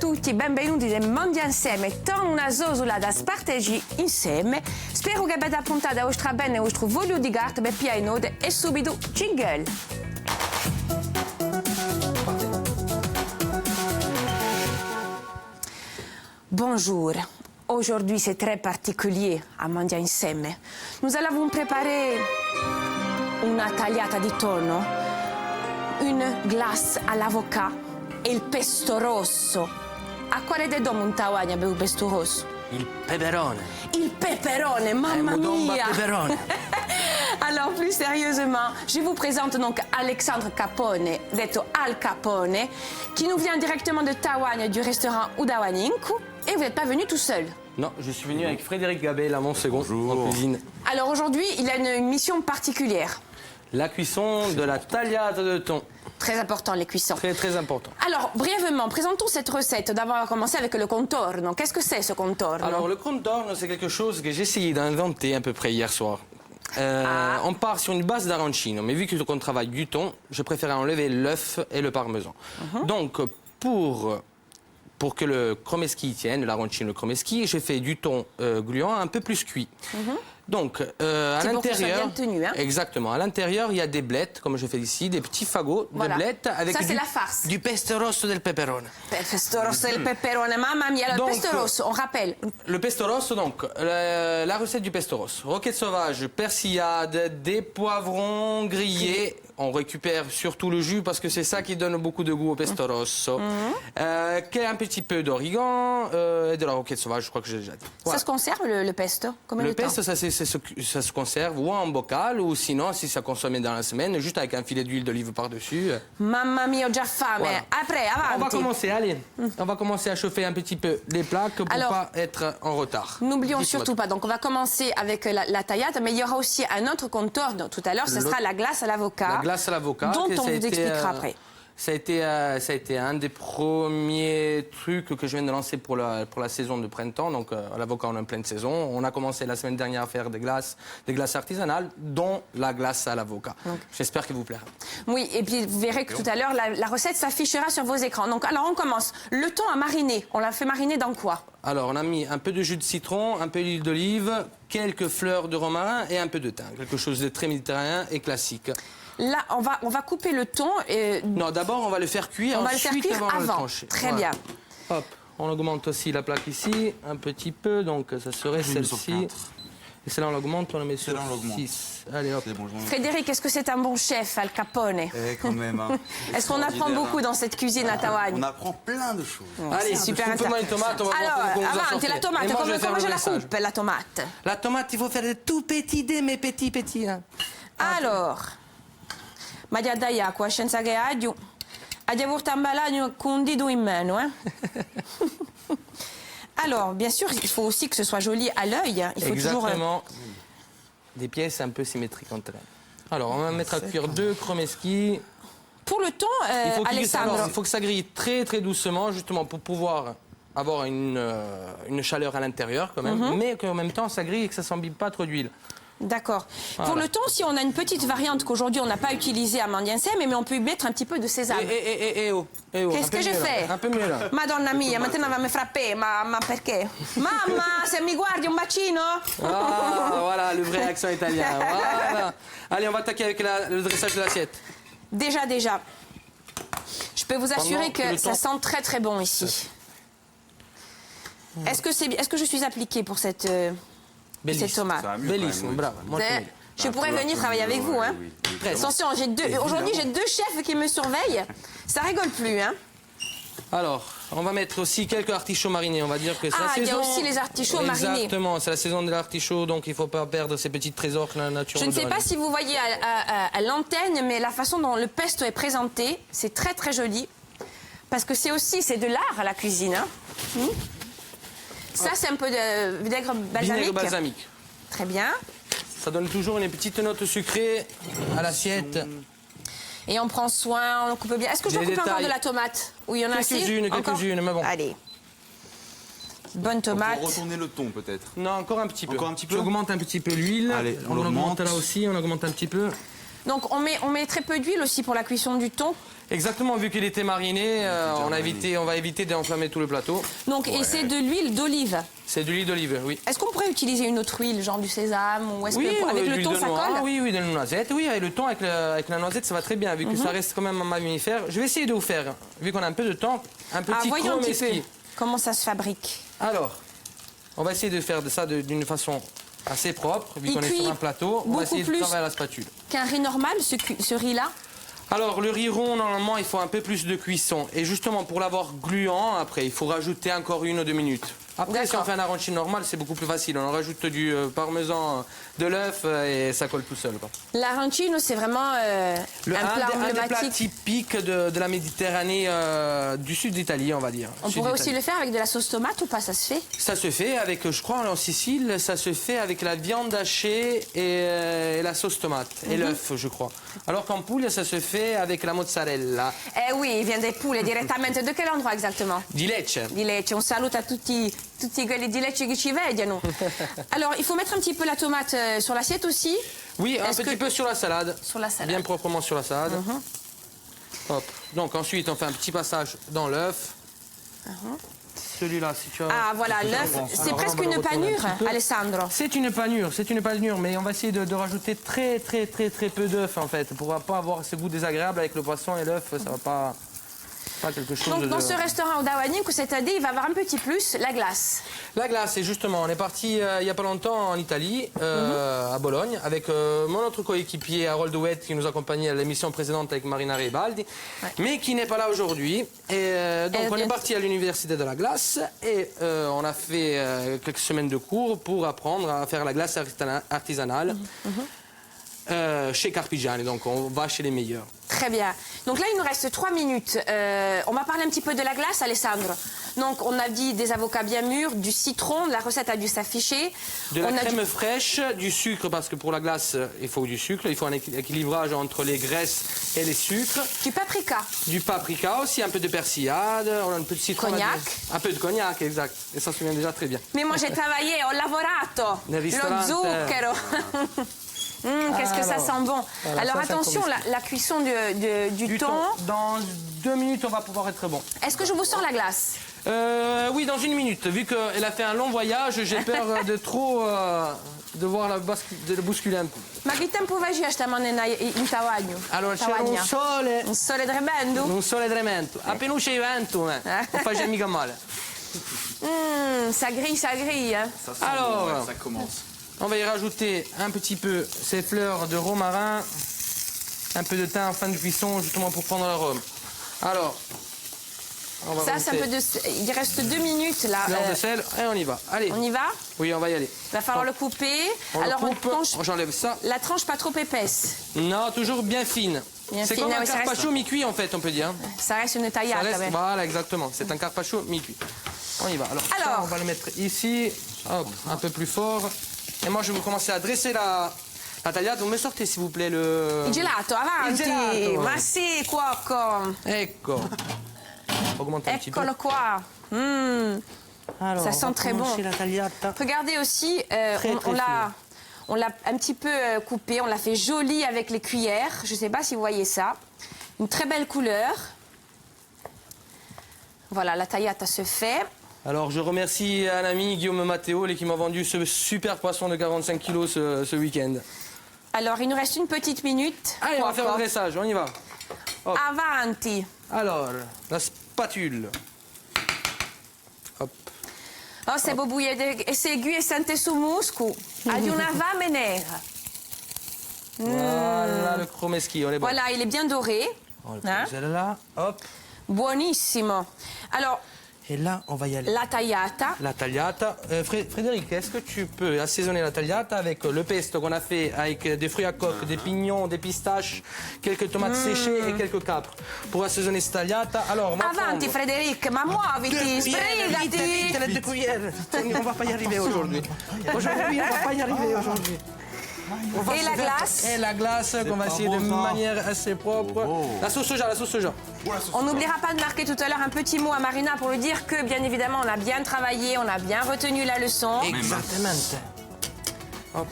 tutti, benvenuti nel Mangia Insieme. Torna una zosola da sparteggi insieme. Spero che abbiate appuntato la vostra bene e il vostro voglio di arte per pianode e subito jingle. Bonjour. Aujourd'hui, c'est très particulier à Mangia Insieme. Nous allons préparer una tagliata di tonno, une glace all'avocat e il pesto rosso. A quale de dom un tawagna per il pesto rosso? Il peperone. Il peperone, mamma mia! Peperone. Alors, plus sérieusement, je vous présente donc Alexandre Capone, detto Al Capone, qui nous vient directement de Tawane, du restaurant Udawanyinku. Et vous n'êtes pas venu tout seul. Non, je suis venu avec Frédéric Gabet, là, mon second, en cuisine. Alors aujourd'hui, il a une mission particulière. La cuisson de la tagliata de thon. Très important, les cuissons. Très, très important. Alors, brièvement, présentons cette recette. D'abord, on va commencer avec le contorno. Qu'est-ce que c'est, ce contorno? Alors, le contorno, c'est quelque chose que j'ai essayé d'inventer à peu près hier soir. On part sur une base d'arancino, mais vu qu'on travaille du thon, je préférais enlever l'œuf et le parmesan. Donc, pour que le chromeschi tienne, l'arancino chromeschi, j'ai fait du thon gluant un peu plus cuit. Donc, à l'intérieur, exactement, à l'intérieur, il y a des blettes, comme je fais ici, des petits fagots de blettes avec ça, c'est la farce. Du pesto rosso del peperone. Pesto rosso del peperone, mamma mia. Le pesto rosso, on rappelle. Le pesto rosso, donc, la recette du pesto rosso. Roquette sauvage, persillade, des poivrons grillés. On récupère surtout le jus parce que c'est ça qui donne beaucoup de goût au pesto rosso. Un petit peu d'origan et de la roquette sauvage, je crois que j'ai déjà dit. Voilà. Ça se conserve, le pesto? Combien de temps? Le pesto, ça se conserve ou en bocal ou sinon, si ça consomme dans la semaine, juste avec un filet d'huile d'olive par-dessus. Mamma mia, ho già fame. Voilà. Après, avanti. On va commencer, allez. On va commencer à chauffer un petit peu les plaques pour ne pas être en retard. N'oublions surtout pas, donc on va commencer avec la tagliata, mais il y aura aussi un autre contorno tout à l'heure, ce sera la glace à l'avocat. La glace à l'avocat. Dont on vous expliquera après. Ça a été un des premiers trucs que je viens de lancer pour la saison de printemps. Donc, à l'avocat, on est en pleine saison. On a commencé la semaine dernière à faire des glaces artisanales, dont la glace à l'avocat. J'espère qu'elle vous plaira. Oui, et puis vous verrez que tout à l'heure, la recette s'affichera sur vos écrans. Donc, alors, on commence. Le thon à mariner, on l'a fait mariner dans quoi? Alors, on a mis un peu de jus de citron, un peu d'huile d'olive, quelques fleurs de romarin et un peu de thym. Quelque chose de très méditerranéen et classique. Là, on va couper le thon. Non, d'abord, on va le faire cuire. On va le faire cuire avant. Le trancher. Très bien. Hop, on augmente aussi la plaque ici, un petit peu. Donc, ça serait celle-ci. Et celle-là, on l'augmente, on la met sur 6. Allez, hop. Bon, Frédéric, est-ce que c'est un bon chef, Al Capone? Quand même. Hein. Est-ce qu'on apprend beaucoup dans cette cuisine à Tawane? On apprend plein de choses. Allez, super intéressant. Une tomate, on va alors, avanti, la tomate. Comment je la coupe, la tomate? La tomate, il faut faire des tout petits dés, mais petits. Hein. Alors... Madia dai acqua, senza che aglio. Aglio portato un balagno con un dito in mano, hein. Alors, bien sûr, il faut aussi que ce soit joli à l'œil. Il faut exactement. Toujours... Des pièces un peu symétriques entre elles. Alors, on va mettre à cuire 2 chromeschi. Pour le thon, Alessandro... il faut que ça grille très très doucement, justement, pour pouvoir avoir une chaleur à l'intérieur, quand même, mais qu'en même temps, ça grille et que ça ne s'imbibe pas trop d'huile. D'accord. Voilà. Pour le thon, si on a une petite variante qu'aujourd'hui on n'a pas utilisée à Mangia Insieme, mais on peut y mettre un petit peu de sésame. Qu'est-ce que je fais? Un peu mieux là. Madonna mia, maintenant va me frapper, ma perché? Mamma, se mi guardi un bacino? Ah, voilà, le vrai accent italien. Voilà. Allez, on va attaquer avec le dressage de l'assiette. Déjà. Je peux vous assurer que ça sent très très bon ici. Est-ce que je suis appliquée pour cette... tomate. Bellissimo, bravo. Je pourrais venir travailler avec vous. Hein. Attention, aujourd'hui j'ai 2 chefs qui me surveillent. Ça rigole plus. Hein. Alors, on va mettre aussi quelques artichauts marinés. On va dire que c'est la saison. Il y a aussi les artichauts marinés. Exactement, c'est la saison de l'artichaut, donc il ne faut pas perdre ces petits trésors que la nature nous donne. Je ne sais pas si vous voyez à l'antenne, mais la façon dont le pesto est présenté, c'est très très joli. Parce que c'est de l'art à la cuisine. Hein. Ça, c'est un peu de vinaigre balsamique. Vinaigre balsamique. Très bien. Ça donne toujours une petite note sucrée à l'assiette. Et on prend soin, on coupe bien. Est-ce que je dois couper encore de la tomate? Oui, il y en a assez. Quelques-unes, mais bon. Allez. Bonne tomate. Pour retourner le thon, peut-être. Non, encore un petit peu. Encore un petit peu. J'augmente un petit peu l'huile. Allez, on augmente là aussi, on augmente un petit peu. Donc on met très peu d'huile aussi pour la cuisson du thon. Exactement, vu qu'il était mariné, on va éviter d'enflammer tout le plateau. Donc, et c'est de l'huile d'olive. C'est de l'huile d'olive, oui. Est-ce qu'on pourrait utiliser une autre huile, genre du sésame, ou est-ce que avec le l'huile thon de ça noix, colle? Oui, de la noisette. Oui, avec le thon, avec la noisette, ça va très bien, vu que ça reste quand même un mammifère. Je vais essayer de vous faire, vu qu'on a un peu de temps, un petit voyons un petit peu chromeski. comment ça se fabrique. Alors, on va essayer de faire ça d'une façon assez propre, vu Il qu'on est sur cuit un plateau. On va essayer de beaucoup travailler à la spatule. Qu'un riz normal, ce riz-là? Alors, le riz rond, normalement, il faut un peu plus de cuisson. Et justement, pour l'avoir gluant, après, il faut rajouter encore 1 ou 2 minutes. Après, si on fait un arancine normal, c'est beaucoup plus facile. On rajoute du parmesan, de l'œuf et ça colle tout seul, quoi. L'arancino, c'est vraiment un plat un des plats emblématique. typiques de la Méditerranée du sud d'Italie, on va dire. On pourrait aussi le faire avec de la sauce tomate ou pas, ça se fait? Ça se fait avec, je crois, en Sicile, ça se fait avec la viande hachée et la sauce tomate et l'œuf, je crois. Alors qu'en Puglia, ça se fait avec la mozzarella. Eh oui, il vient des poules directement. De quel endroit exactement? Di Lecce. Di Lecce. On salute à tutti quelli di Lecce che ci vedono. Alors, il faut mettre un petit peu la tomate sur l'assiette aussi. Oui, un Est-ce petit peu sur la salade. Sur la salade. Bien proprement sur la salade. Hop. Donc ensuite, on fait un petit passage dans l'œuf. Celui-là, si tu as... Ah, voilà, l'œuf. C'est presque une panure, Alessandro. C'est une panure, mais on va essayer de rajouter très peu d'œuf en fait, pour pas avoir ce goût désagréable avec le poisson et l'œuf, ça va pas quelque chose Donc, de... dans ce restaurant au Dawaniku, cette année, il va avoir un petit plus, la glace. La glace, et justement, on est parti il y a pas longtemps en Italie, à Bologne, avec mon autre coéquipier Harold Ouet qui nous accompagnait à l'émission précédente avec Marina Ribaldi, mais qui n'est pas là aujourd'hui. Et donc on est parti à l'université de la glace et on a fait quelques semaines de cours pour apprendre à faire la glace artisanale chez Carpigiani. Donc on va chez les meilleurs. Très bien. Donc là, il nous reste 3 minutes. On va parler un petit peu de la glace, Alessandro. Donc, on a dit des avocats bien mûrs, du citron, la recette a dû s'afficher. De la crème fraîche, du sucre, parce que pour la glace, il faut du sucre. Il faut un équilibrage entre les graisses et les sucres. Du paprika. Du paprika aussi, un peu de persillade, on a un peu de citron. Cognac. Un peu de cognac, exact. Et ça se vient déjà très bien. Mais moi, j'ai travaillé, ho lavorato. Nel Lo ristorante. zucchero. Qu'est-ce que ça sent bon. Voilà, alors ça, attention, la cuisson du thon. Dans 2 minutes, on va pouvoir être bon. Est-ce que je vous sors la glace? Oui, dans 1 minute. Vu qu'elle a fait un long voyage, j'ai peur de trop devoir de le bousculer un peu. Ma che tempo vai stiamo in Tawagno? Allora, c'è un sole. Un sole tremendo? Un sole tremendo. Appena c'è il vento, non fa mica male. Ça grille, ça grille. Hein. Ça sent Alors, bon, ouais, ça commence. On va y rajouter un petit peu ces fleurs de romarin, un peu de thym en fin de cuisson, justement pour prendre l'arôme. Alors, on va ça, c'est un peu de... Il reste 2 minutes là. fleur de sel et on y va. Allez. On y va? Oui, on va y aller. Il va falloir le couper. Alors, j'enlève ça. La tranche pas trop épaisse. Non, toujours bien fine. C'est comme un carpaccio mi-cuit en fait, on peut dire. Ça reste une taillade. Voilà, exactement. C'est un carpaccio mi-cuit. On y va. Alors, ça, on va le mettre ici. Hop, un peu plus fort. Et moi, je vais commencer à dresser la tagliata. Vous me sortez, s'il vous plaît, le... Il gelato, avanti. Il gelato. Ma sì, cuoco. Ecco. Augmente un petit peu. Eccolo qua. Alors, ça sent très bon. La tagliata. Regardez aussi, on l'a un petit peu coupé, on l'a fait joli avec les cuillères. Je ne sais pas si vous voyez ça. Une très belle couleur. Voilà, la tagliata se fait. Alors, je remercie un ami, Guillaume Matteo, qui m'a vendu ce super poisson de 45 kilos ce week-end. Alors, il nous reste une petite minute. Allez, on va faire le dressage, on y va. Hop. Avanti. Alors, la spatule. Hop. Oh, se vuoi buie e segui e sente su musco. Hai una fame nera. Voilà le chromeski, on est bon. Voilà, il est bien doré. On le pose là, hop. Buonissimo. Alors, et là, on va y aller. La tagliata. La tagliata. Frédéric, est-ce que tu peux assaisonner la tagliata avec le pesto qu'on a fait avec des fruits à coque, des pignons, des pistaches, quelques tomates séchées et quelques capres pour assaisonner cette tagliata. Alors, Avanti, Frédéric, ma muoviti, sbrigati. Vite, 2 cuillères. On va pas y arriver aujourd'hui. Aujourd'hui, on va pas y arriver aujourd'hui. Et la glace. Et la glace qu'on va essayer de manière assez propre. La sauce soja, la sauce soja. On n'oubliera pas de marquer tout à l'heure un petit mot à Marina pour lui dire que, bien évidemment, on a bien travaillé, on a bien retenu la leçon. Exactement. Hop,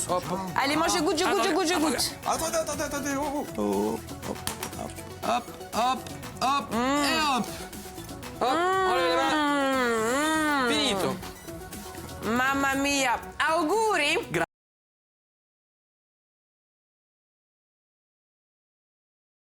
hop. Allez, moi je goûte. Attendez, oh. Hop, hop, hop, et hop. Hop, enlève les mains. Finito. Mamma mia, auguri!